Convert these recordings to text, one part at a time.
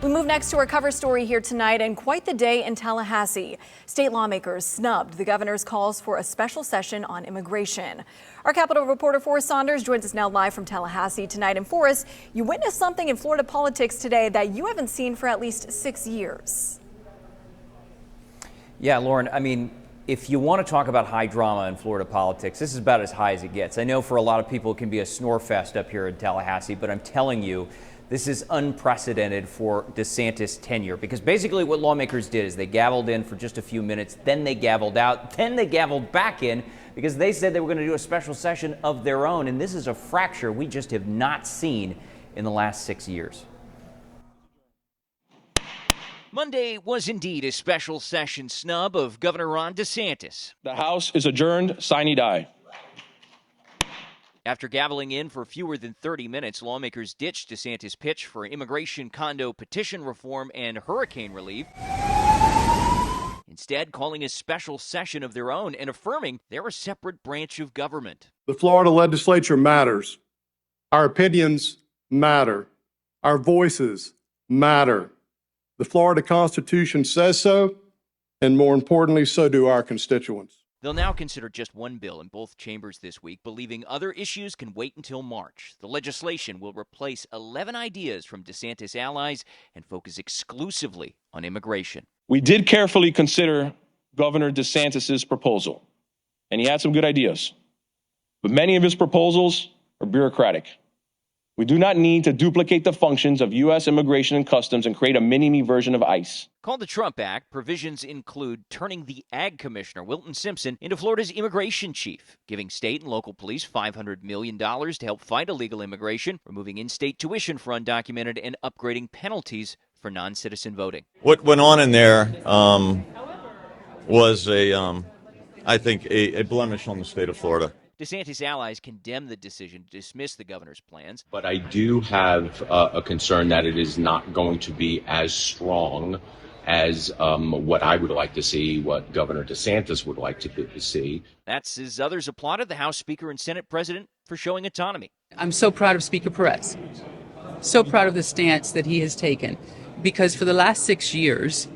We move next to our cover story here tonight, and quite the day in Tallahassee. State lawmakers snubbed the governor's calls for a special session on immigration. Our Capitol reporter Forrest Saunders joins us now live from Tallahassee tonight. And Forrest, you witnessed something in Florida politics today that you haven't seen for at least 6 years. Yeah, Lauren, I mean, if you want to talk about high drama in Florida politics, this is about as high as it gets. I know for a lot of people it can be a snore fest up here in Tallahassee, but I'm telling you, this is unprecedented for DeSantis' tenure, because basically what lawmakers did is they gavelled in for just a few minutes, then they gavelled out, then they gavelled back in because they said they were going to do a special session of their own. And this is a fracture we just have not seen in the last 6 years. Monday was indeed a special session snub of Governor Ron DeSantis. The House is adjourned, sine die. After gaveling in for fewer than 30 minutes, lawmakers ditched DeSantis' pitch for immigration, condo petition reform, and hurricane relief, instead calling a special session of their own and affirming they're a separate branch of government. The Florida legislature matters. Our opinions matter. Our voices matter. The Florida Constitution says so, and more importantly, so do our constituents. They'll now consider just one bill in both chambers this week, believing other issues can wait until March. The legislation will replace 11 ideas from DeSantis' allies and focus exclusively on immigration. We did carefully consider Governor DeSantis' proposal, and he had some good ideas. But many of his proposals are bureaucratic. We do not need to duplicate the functions of U.S. Immigration and Customs and create a mini-me version of ICE. Called the Trump Act, provisions include turning the Ag Commissioner, Wilton Simpson, into Florida's immigration chief, giving state and local police $500 million to help fight illegal immigration, removing in-state tuition for undocumented, and upgrading penalties for non-citizen voting. What went on in there was I think, a blemish on the state of Florida. DeSantis' allies condemn the decision to dismiss the governor's plans. But I do have a concern that it is not going to be as strong as what I would like to see, what Governor DeSantis would like to see. That's as others applauded the House Speaker and Senate President for showing autonomy. I'm so proud of Speaker Perez. So proud of the stance that he has taken. Because for the last 6 years,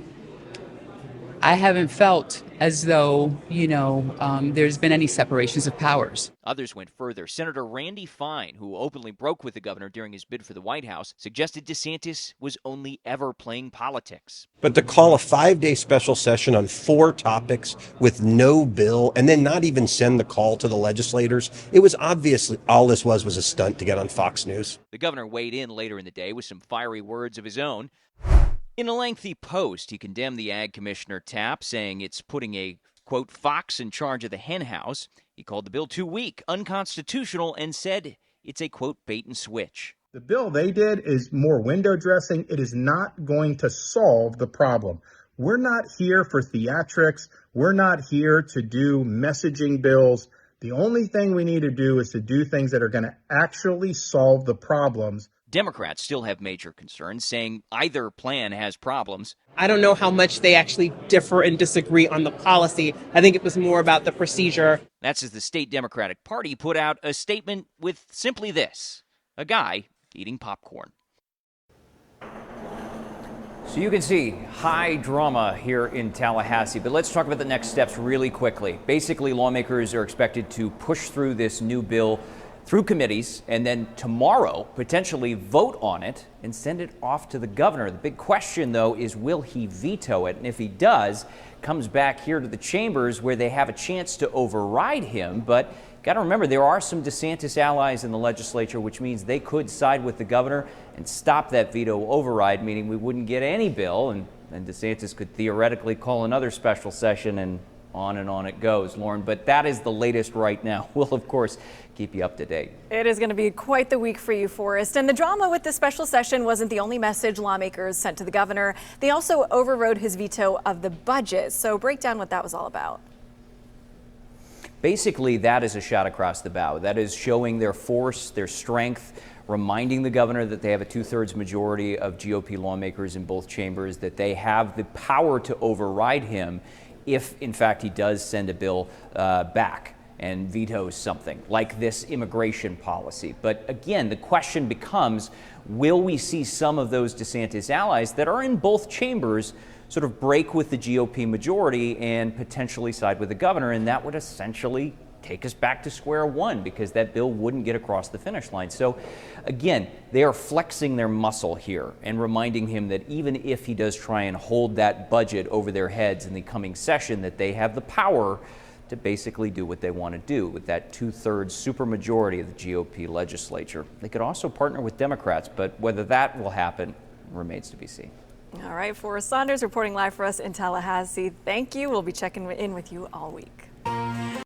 I haven't felt as though, there's been any separations of powers. Others went further. Senator Randy Fine, who openly broke with the governor during his bid for the White House, suggested DeSantis was only ever playing politics. But to call a 5-day special session on 4 topics with no bill and then not even send the call to the legislators, it was obviously all this was a stunt to get on Fox News. The governor weighed in later in the day with some fiery words of his own. In a lengthy post, he condemned the Ag Commissioner tap, saying it's putting a, quote, fox in charge of the hen house. He called the bill too weak, unconstitutional, and said it's a, quote, bait and switch. The bill they did is more window dressing. It is not going to solve the problem. We're not here for theatrics. We're not here to do messaging bills. The only thing we need to do is to do things that are going to actually solve the problems. Democrats still have major concerns, saying either plan has problems. I don't know how much they actually differ and disagree on the policy. I think it was more about the procedure. That's as the state Democratic Party put out a statement with simply this: a guy eating popcorn. So you can see high drama here in Tallahassee, but let's talk about the next steps really quickly. Basically, lawmakers are expected to push through this new bill through committees and then tomorrow potentially vote on it and send it off to the governor. The big question, though, is will he veto it? And if he does, comes back here to the chambers where they have a chance to override him. But got to remember, there are some DeSantis allies in the legislature, which means they could side with the governor and stop that veto override, meaning we wouldn't get any bill, and DeSantis could theoretically call another special session, and on it goes, Lauren. But that is the latest right now. We'll, of course, keep you up to date. It is going to be quite the week for you, Forrest. And the drama with the special session wasn't the only message lawmakers sent to the governor. They also overrode his veto of the budget. So break down what that was all about. Basically, that is a shot across the bow. That is showing their force, their strength, reminding the governor that they have a 2/3 majority of GOP lawmakers in both chambers, that they have the power to override him if, in fact, he does send a bill back. and vetoes something like this immigration policy. But again, the question becomes, will we see some of those DeSantis allies that are in both chambers sort of break with the GOP majority and potentially side with the governor? And that would essentially take us back to square one, because that bill wouldn't get across the finish line. So again, they are flexing their muscle here and reminding him that even if he does try and hold that budget over their heads in the coming session, that they have the power to basically do what they want to do with that 2/3 supermajority of the GOP legislature. They could also partner with Democrats, but whether that will happen remains to be seen. All right, Forrest Saunders reporting live for us in Tallahassee. Thank you. We'll be checking in with you all week.